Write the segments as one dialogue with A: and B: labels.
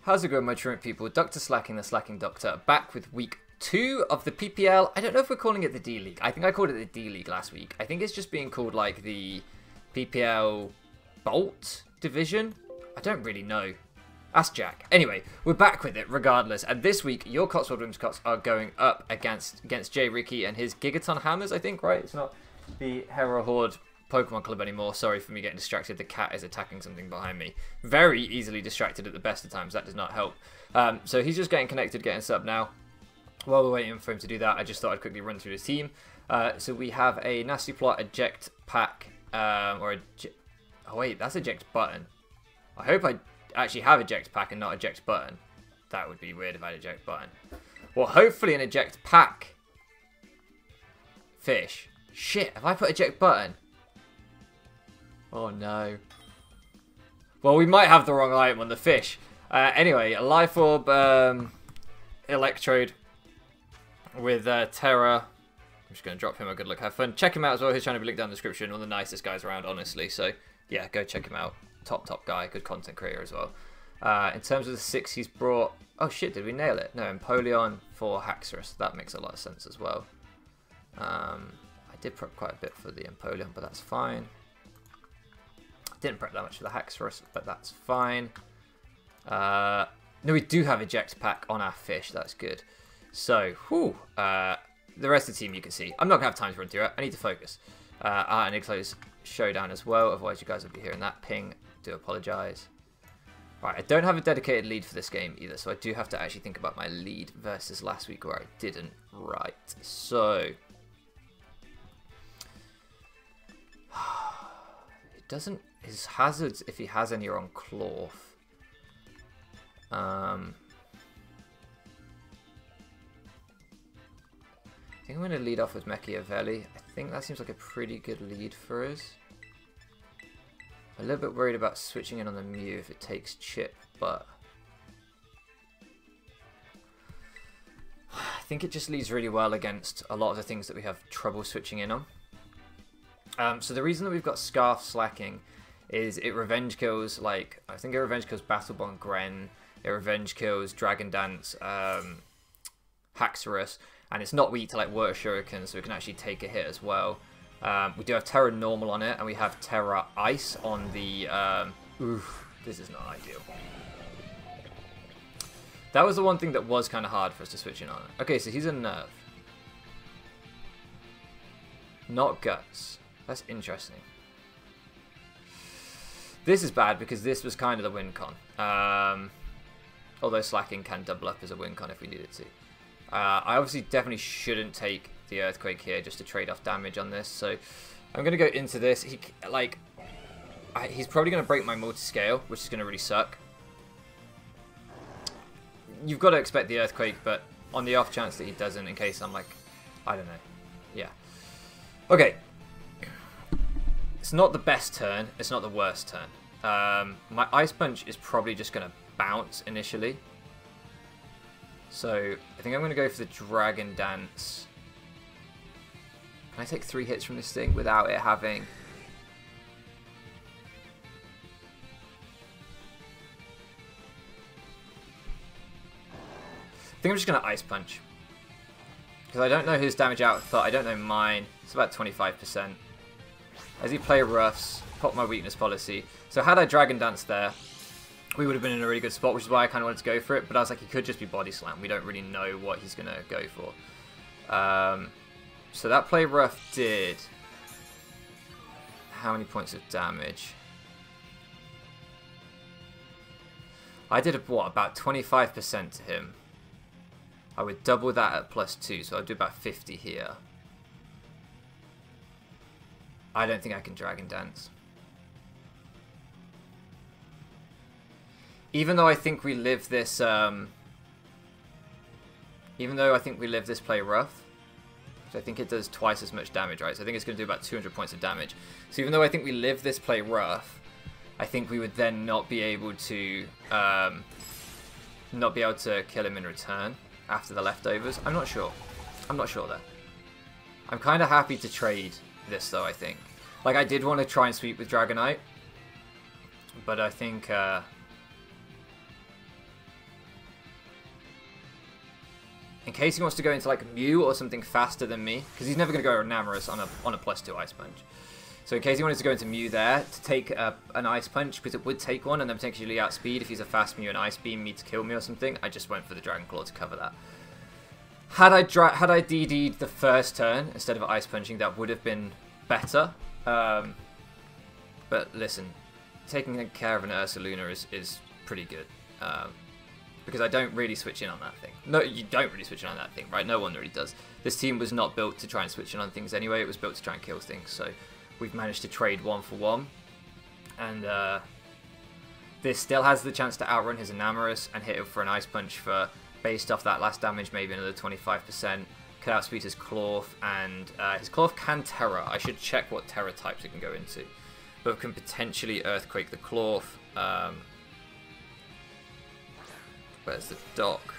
A: How's it going, my truant people? DrSlaking, the Slacking Doctor, back with week 2 of the PPL. I don't know if we're calling it the D League. I think I called it the D League last week. I think it's just being called like the PPL Bolt Division. I don't really know. Ask Jack. Anyway, we're back with it regardless. And this week, your Cotswold Whimsicots are going up against Jay Ricky and his Gigaton Hammers, I think, right? It's not the Hero Horde Pokemon Club anymore. Sorry for me getting distracted. The cat is attacking something behind me. Very easily distracted at the best of times. That does not help. So he's just getting connected, getting set up now. While we're waiting for him to do that, I just thought I'd quickly run through the team. So we have a Nasty Plot eject pack, oh wait, that's eject button. I hope I actually have eject pack and not eject button. That would be weird if I had eject button. Well, hopefully an eject pack. Fish. Shit, have I put eject button? Oh no. Well, we might have the wrong item on the fish. Anyway, a Life Orb Electrode with Tera. I'm just going to drop him a good look. Have fun. Check him out as well. He's trying to be linked down in the description. One of the nicest guys around, honestly. So, yeah, go check him out. Top guy. Good content creator as well. In terms of the 6 he's brought... Oh, shit. Did we nail it? No, Empoleon for Haxorus. That makes a lot of sense as well. I did prep quite a bit for the Empoleon, but that's fine. Didn't prep that much for the Haxorus, but that's fine. No, we do have eject pack on our fish. That's good. So, whew, the rest of the team you can see. I'm not going to have time to run through it. I need to focus. I need to close Showdown as well. Otherwise, you guys will be hearing that ping. Do apologise. Right, I don't have a dedicated lead for this game either. So, I do have to actually think about my lead versus last week where I didn't. Right. So, it doesn't... His hazards, if he has any, are on Cloth. I think I'm going to lead off with Machiavelli. I think that seems like a pretty good lead for us. I'm a little bit worried about switching in on the Mew if it takes Chip, but I think it just leads really well against a lot of the things that we have trouble switching in on. So the reason that we've got Scarf Slaking is it revenge kills, like, I think it revenge kills Battle Bond Gren, it revenge kills Dragon Dance, Haxorus, and it's not weak to like Water Shuriken, so it can actually take a hit as well. We do have Terra Normal on it, and we have Terra Ice on the, oof, this is not ideal. That was the one thing that was kind of hard for us to switch in on. Okay, so he's a Nerve. Not Guts. That's interesting. This is bad because this was kind of the win con. Although Slaking can double up as a win con if we needed to. I obviously definitely shouldn't take the Earthquake here just to trade off damage on this. So I'm going to go into this. He's probably going to break my multi-scale, which is going to really suck. You've got to expect the Earthquake, but on the off chance that he doesn't, in case I'm like, I don't know. Yeah. Okay. It's not the best turn. It's not the worst turn. My Ice Punch is probably just going to bounce initially. So I think I'm going to go for the Dragon Dance. Can I take 3 hits from this thing without it having... I think I'm just going to Ice Punch. Because I don't know his damage output. I don't know mine. It's about 25%. As he play roughs, pop my weakness policy. So had I Dragon Dance there, we would have been in a really good spot, which is why I kind of wanted to go for it. But I was like, he could just be Body Slam. We don't really know what he's going to go for. So that play rough did... How many points of damage? I did, what, about 25% to him. I would double that at +2, so I'd do about 50 here. I don't think I can Dragon Dance. Even though I think we live this, play rough, so I think it does twice as much damage, right? So I think it's going to do about 200 points of damage. So even though I think we live this play rough, I think we would then not be able to, kill him in return after the leftovers. I'm not sure. I'm not sure there. I'm kind of happy to trade this though, I think. Like, I did want to try and sweep with Dragonite, but I think case he wants to go into like Mew or something faster than me, because he's never going to go Enamorous on a +2 Ice Punch. So in case he wanted to go into Mew there to take an Ice Punch, because it would take one, and then potentially outspeed if he's a fast Mew and Ice Beam me to kill me or something, I just went for the Dragon Claw to cover that. Had I DD'd the first turn instead of Ice Punching, that would have been better. But listen, taking care of an Ursaluna is pretty good. Because I don't really switch in on that thing. No, you don't really switch in on that thing, right? No one really does. This team was not built to try and switch in on things anyway. It was built to try and kill things. So we've managed to trade 1 for 1. And this still has the chance to outrun his Enamorous and hit him for an Ice Punch for, based off that last damage, maybe another 25%. Could outspeed his Clawth, and his Clawth can Tera. I should check what Tera types it can go into. But can potentially Earthquake the Clawth. Where's the dock?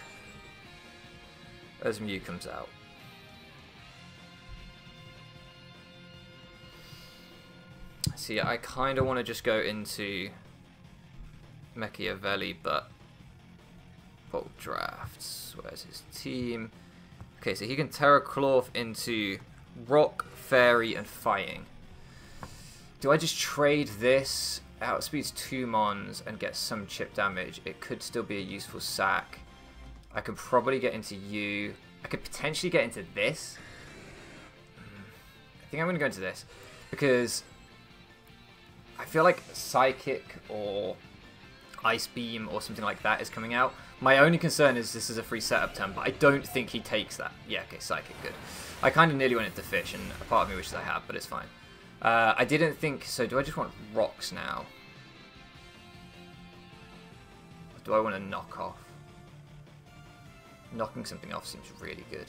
A: As Mew comes out. See, I kind of want to just go into Machiavelli, but Bolt Drafts. Where's his team? Okay, so he can Tera Clawth into Rock, Fairy, and Fighting. Do I just trade this? Outspeeds 2 mons and get some chip damage. It could still be a useful sack. I could probably get into you. I could potentially get into this. I think I'm going to go into this because I feel like Psychic or Ice Beam or something like that is coming out. My only concern is this is a free setup turn, but I don't think he takes that. Yeah, okay, Psychic, good. I kind of nearly went into Fish, and a part of me wishes I had, but it's fine. I didn't think... So do I just want Rocks now? Or do I want to knock off? Knocking something off seems really good.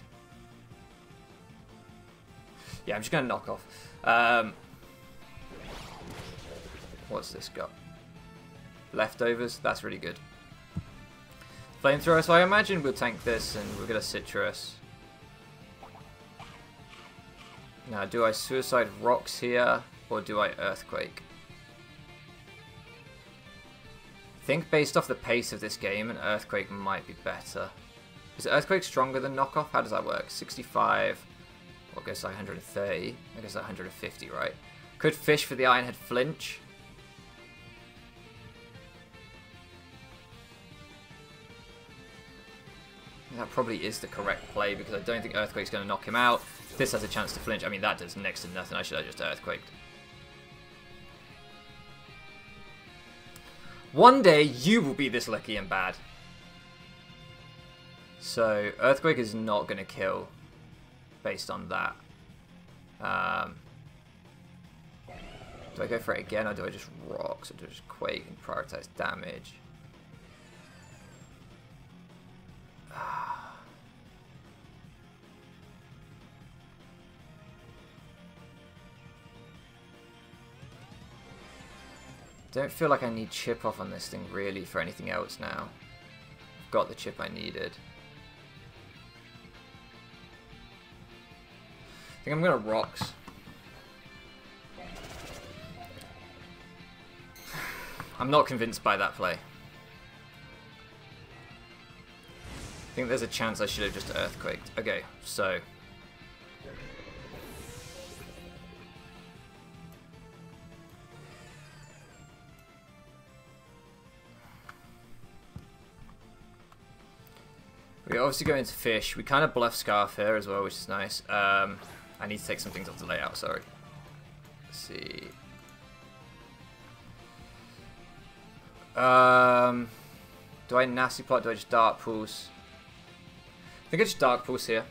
A: Yeah, I'm just going to knock off. What's this got? Leftovers? That's really good. Flamethrower, so I imagine we'll tank this and we'll get a Citrus. Now, do I Suicide Rocks here, or do I Earthquake? I think based off the pace of this game, an Earthquake might be better. Is Earthquake stronger than Knockoff? How does that work? 65, well, I guess like 130, I guess like 150, right? Could Fish for the Ironhead flinch? That probably is the correct play, because I don't think Earthquake's going to knock him out. This has a chance to flinch. I mean, that does next to nothing. I should have just Earthquaked. One day, you will be this lucky and bad. So, Earthquake is not going to kill based on that. Do I go for it again, or do I just Rocks, or do I just Quake and prioritize damage? Don't feel like I need chip off on this thing really for anything else now. I've got the chip I needed. I think I'm gonna Rocks. I'm not convinced by that play. I think there's a chance I should have just Earthquaked. Okay, so... we obviously go into Fish. We kind of bluff Scarf here as well, which is nice. I need to take some things off the layout, sorry. Let's see. Do I Nasty Plot? Do I just Dark Pulse? I think I just Dark Pulse here.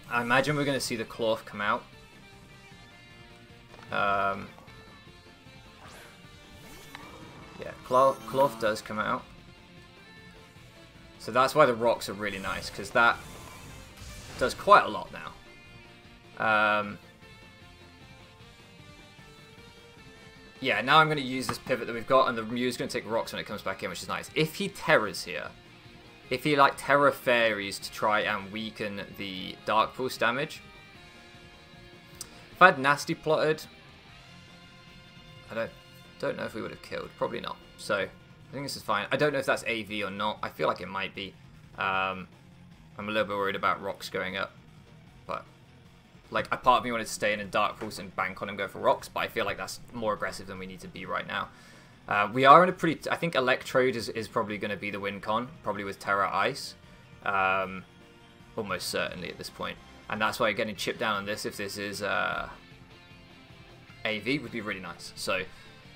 A: I imagine we're going to see the Clawth come out. Yeah, Clawth does come out. So that's why the Rocks are really nice, because that does quite a lot now. Yeah, now I'm going to use this pivot that we've got, and the Mew's going to take Rocks when it comes back in, which is nice. If he Terras here, if he like Terra Fairies to try and weaken the Dark Pulse damage, if I had Nasty Plotted, I don't know if we would have killed. Probably not. So I think this is fine. I don't know if that's AV or not. I feel like it might be. I'm I'm a little bit worried about rocks going up. But, like, a part of me wanted to stay in Dark Pulse and bank on him, go for rocks, but I feel like that's more aggressive than we need to be right now. We are in a pretty... I think Electrode is probably going to be the win con, probably with Tera Ice. Almost certainly at this point. And that's why getting chipped down on this, if this is AV, would be really nice. So,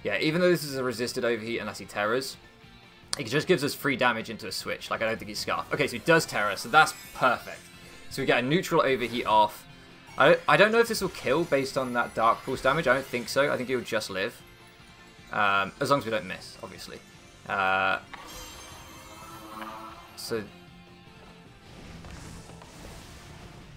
A: yeah, even though this is a resisted overheat unless he Terras, it just gives us free damage into a switch. Like, I don't think he's Scarf. Okay, so he does Terra, so that's perfect. So we get a neutral overheat off. I don't know if this will kill based on that Dark Pulse damage. I don't think so. I think he'll just live. As long as we don't miss, obviously. So...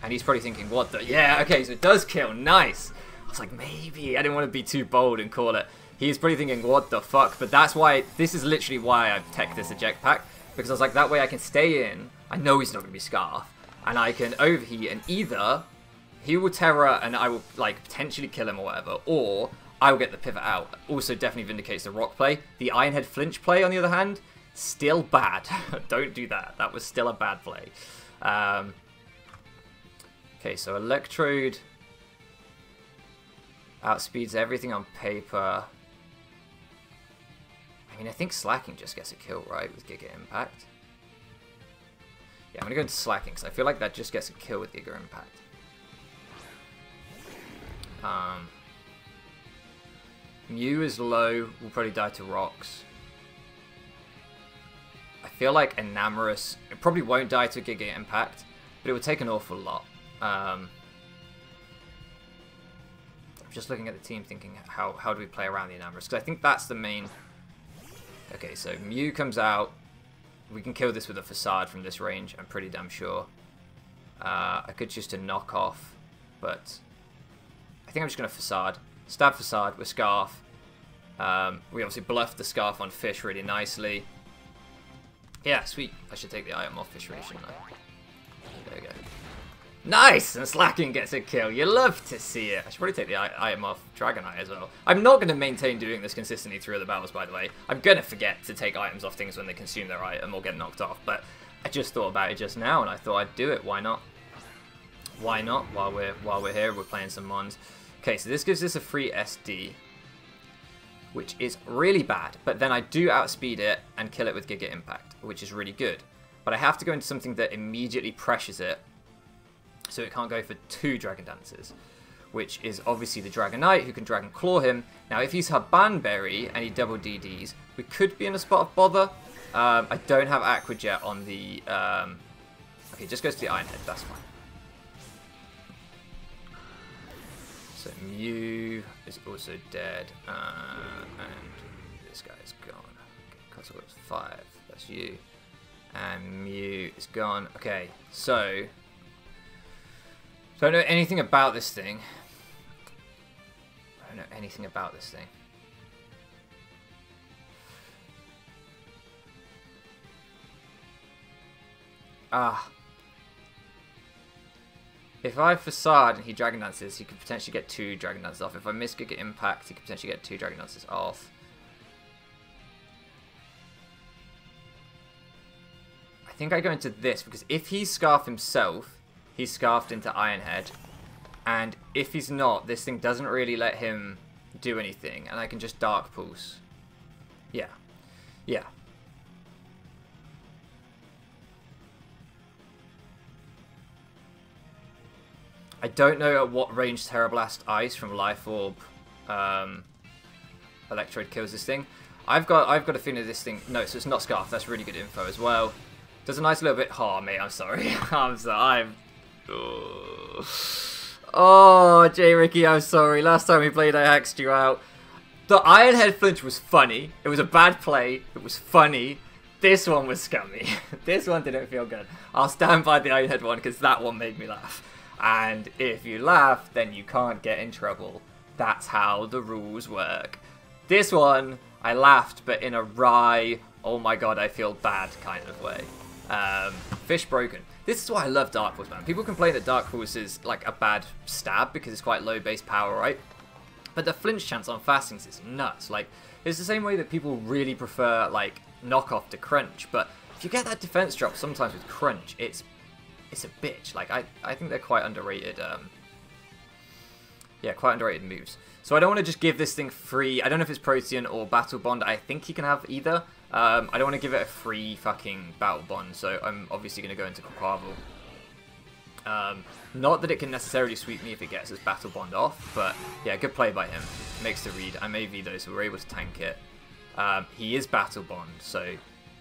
A: And he's probably thinking, what the... Yeah, okay, so it does kill. Nice. I was like, maybe. I didn't want to be too bold and call it. He's probably thinking, what the fuck? But that's why... This is literally why I've teched this eject pack. Because I was like, that way I can stay in. I know he's not going to be Scarf. And I can overheat. And either he will Terra and I will, like, potentially kill him or whatever. Or I will get the pivot out. Also definitely vindicates the rock play. The Ironhead flinch play, on the other hand, still bad. Don't do that. That was still a bad play. Okay, so Electrode outspeeds everything on paper. I mean, I think Slaking just gets a kill, right, with Giga Impact. Yeah, I'm going to go into Slaking, because I feel like that just gets a kill with Giga Impact. Mew is low, will probably die to rocks. I feel like Enamorous, it probably won't die to Giga Impact, but it would take an awful lot. I'm just looking at the team thinking, how do we play around the Enamorous? Because I think that's the main... Okay, so Mew comes out. We can kill this with a Facade from this range, I'm pretty damn sure. I could just a knock off, but I think I'm just going to Facade. Stab Facade with Scarf. We obviously bluff the Scarf on Fish really nicely. Yeah, sweet. I should take the item off Fish really, shouldn't I? There we go. Nice! And Slaking gets a kill. You love to see it. I should probably take the item off Dragonite as well. I'm not going to maintain doing this consistently through the battles, by the way. I'm going to forget to take items off things when they consume their item or get knocked off. But I just thought about it just now, and I thought I'd do it. Why not? Why not? While we're here, we're playing some Mons. Okay, so this gives us a free SD, which is really bad. But then I do outspeed it and kill it with Giga Impact, which is really good. But I have to go into something that immediately pressures it, so it can't go for 2 Dragon Dances, which is obviously the Dragonite, who can Dragon Claw him. Now, if he's Habanberry and he double DDs, we could be in a spot of bother. I don't have Aqua Jet on the... Okay, just goes to the Ironhead, that's fine. So Mew is also dead, and this guy is gone. Okay, Cosmo was 5, that's you. And Mew is gone. Okay, so... Don't know anything about this thing. I don't know anything about this thing. If I Facade and he Dragon Dances, he could potentially get 2 Dragon Dances off. If I miss Giga Impact, he could potentially get 2 Dragon Dances off. I think I go into this, because if he's Scarf himself, he's Scarfed into Ironhead, and if he's not, this thing doesn't really let him do anything, and I can just Dark Pulse. Yeah. Yeah. I don't know at what range Tera Blast Ice from Life Orb Electrode kills this thing. I've got a feeling this thing... No, so it's not Scarf. That's really good info as well. Does a nice little bit... Oh, mate, I'm sorry. I'm sorry. Oh, J. Ricky, I'm sorry. Last time we played, I axed you out. The Ironhead flinch was funny. It was a bad play. It was funny. This one was scummy. This one didn't feel good. I'll stand by the Ironhead one because that one made me laugh. And if you laugh, then you can't get in trouble. That's how the rules work. This one, I laughed, but in a wry, oh my god, I feel bad kind of way. Fish broken. This is why I love Dark Pulse, man. People complain that Dark Pulse is like a bad stab because it's quite low base power, right? But the flinch chance on fastings is nuts. Like, it's the same way that people really prefer like knockoff to crunch. But if you get that defense drop sometimes with crunch, it's it's a bitch. Like, I think they're quite underrated. Yeah, quite underrated moves. So I don't want to just give this thing free. I don't know if it's Protean or Battle Bond. I think you can have either. I don't want to give it a free fucking Battle Bond, so I'm obviously going to go into Quavel. Not that it can necessarily sweep me if it gets its Battle Bond off, but yeah, good play by him. Makes the read. I'm AV though, so we're able to tank it. He is Battle Bond, so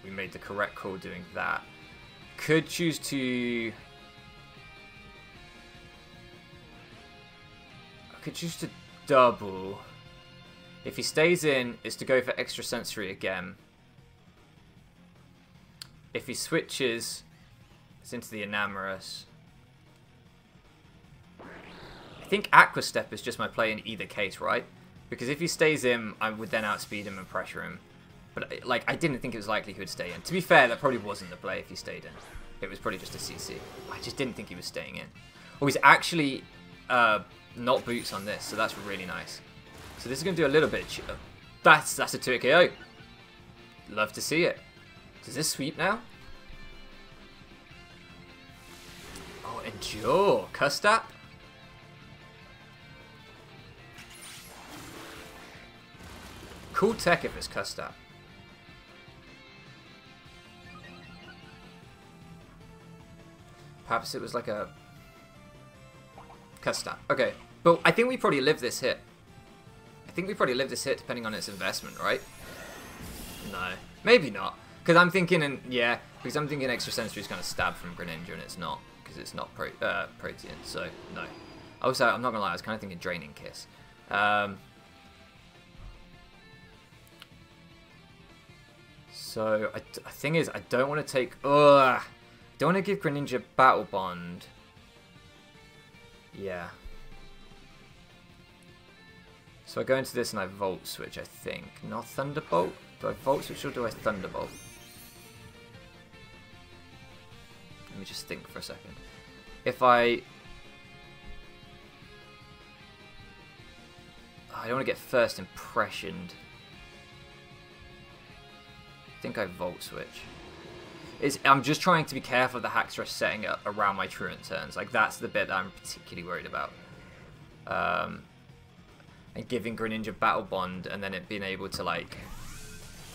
A: we made the correct call doing that. Could choose to... I could choose to double. If he stays in, it's to go for extra sensory again. If he switches, it's into the Enamorous. I think Aqua Step is just my play in either case, right? Because if he stays in, I would then outspeed him and pressure him. But like, I didn't think it was likely he would stay in. To be fair, that probably wasn't the play if he stayed in. It was probably just a CC. I just didn't think he was staying in. Oh, he's actually not boots on this, so that's really nice. So this is going to do a little bit of that's a 2-hit KO. Love to see it. Does this sweep now? Oh, Endure. Custap. Cool tech if it's Custap. Perhaps it was like a Custap. Okay. But I think we probably live this hit. I think we probably live this hit depending on its investment, right? No. Maybe not. Because I'm thinking, because I'm thinking Extra Sensory is kind of stab from Greninja and it's not. Because it's not Protean, so no. Also, I'm not going to lie, I was kind of thinking Draining Kiss. So, the thing is, I don't want to take... I don't want to give Greninja Battle Bond. Yeah. So I go into this and I Volt Switch, I think. Not Thunderbolt? Do I Volt Switch or do I Thunderbolt? Let me just think for a second. If I don't want to get first impressioned. I think I Volt Switch. I'm just trying to be careful of the Haxorus setting up around my Truant turns. Like, that's the bit that I'm particularly worried about. And giving Greninja Battle Bond and then it being able to, like,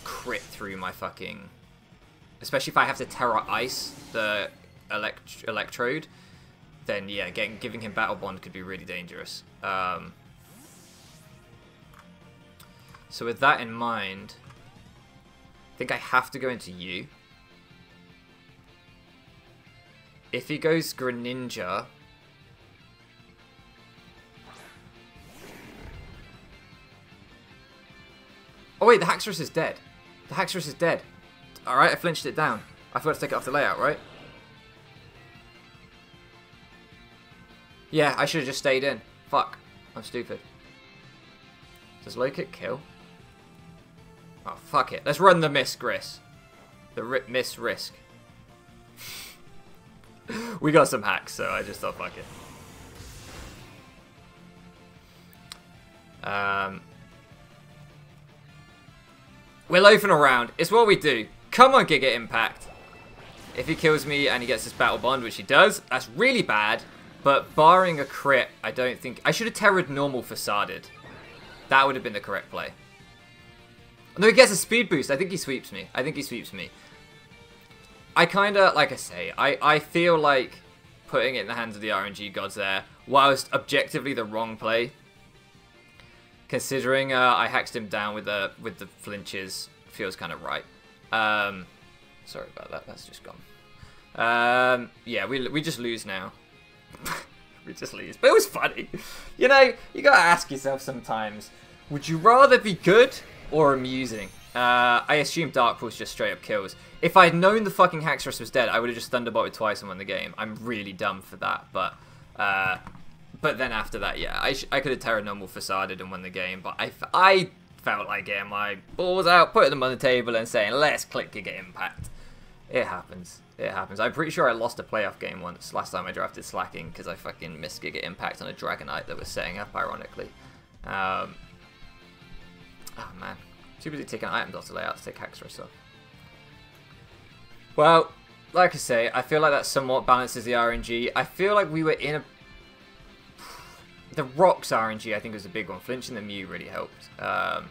A: crit through my fucking... Especially if I have to Tera Ice the Electrode, then, yeah, giving him Battle Bond could be really dangerous. So with that in mind, I think I have to go into U. If he goes Greninja... Oh wait, the Haxorus is dead. The Haxorus is dead. Alright, I flinched it down. I forgot to take it off the layout, right? Yeah, I should have just stayed in. Fuck. I'm stupid. Does low kick kill? Oh, fuck it. Let's run the miss, Gris. The miss risk. We got some hacks, so I just thought, fuck it. We're loafing around. It's what we do. Come on, Giga Impact. If he kills me and he gets his Battle Bond, which he does, that's really bad. But barring a crit, I don't think... I should have Terra'd normal Facaded. That would have been the correct play. No, he gets a speed boost. I think he sweeps me. I kind of, like I say, I feel like putting it in the hands of the RNG gods there, whilst objectively the wrong play. Considering I hacked him down with the flinches, feels kind of right. Sorry about that. That's just gone. Yeah, we just lose now. We just lose. But it was funny. You know, you gotta ask yourself sometimes, would you rather be good or amusing? I assume Dark Pulse just straight up kills. If I had known the fucking Haxorus was dead, I would have just Thunderbolted twice and won the game. I'm really dumb for that, but then after that, yeah, I could have Terra normal Facaded and won the game, but I felt like getting my balls out, putting them on the table and saying, let's click Giga Impact. It happens. It happens. I'm pretty sure I lost a playoff game once, last time I drafted Slaking, because I fucking missed Giga Impact on a Dragonite that was setting up, ironically. Oh, man. Too busy taking item dot to lay out to take Haxorus off. Well, like I say, I feel like that somewhat balances the RNG. I feel like we were in a... The Rocks RNG, I think, was a big one. Flinching the Mew really helped. The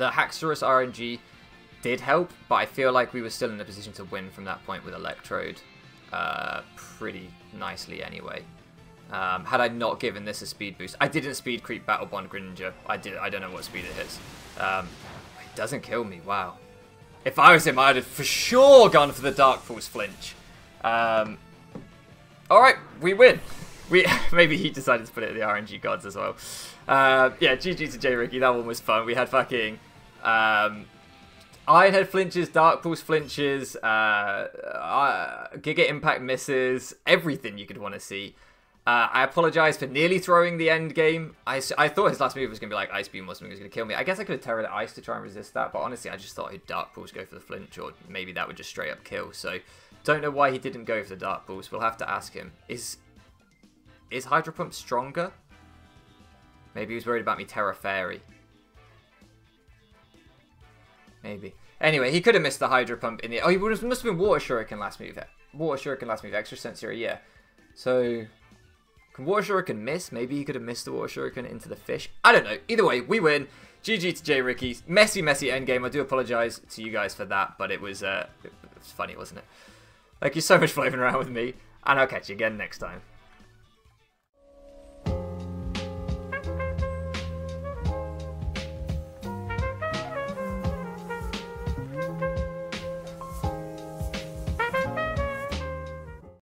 A: Haxorus RNG did help, but I feel like we were still in a position to win from that point with Electrode pretty nicely anyway. Had I not given this a speed boost. I didn't speed creep Battle Bond Greninja. I don't know what speed it hits. It doesn't kill me, wow. If I was him, I'd have for sure gone for the Dark Pulse flinch. Alright, we win. Maybe he decided to put it in the RNG gods as well. Yeah, GG to J Ricky, that one was fun. We had fucking Ironhead flinches, Dark Pulse flinches, Giga Impact misses, everything you could want to see. I apologise for nearly throwing the end game. I thought his last move was going to be like Ice Beam or something was going to kill me. I guess I could have Terra the Ice to try and resist that, but honestly, I just thought he'd Dark Pulse go for the flinch, or maybe that would just straight up kill. So, don't know why he didn't go for the Dark Pulse. We'll have to ask him. Is Hydro Pump stronger? Maybe he was worried about me Terra Fairy. Maybe. Anyway, he could have missed the Hydro Pump in the... Oh, he must have been Water Shuriken last move. Water Shuriken last move. Extra Sensory, yeah. So... Can Water Shuriken miss? Maybe he could have missed the Water Shuriken into the fish. I don't know. Either way, we win. GG to J Ricky. Messy endgame. I do apologise to you guys for that, but it was funny, wasn't it? Thank you so much for living around with me, and I'll catch you again next time.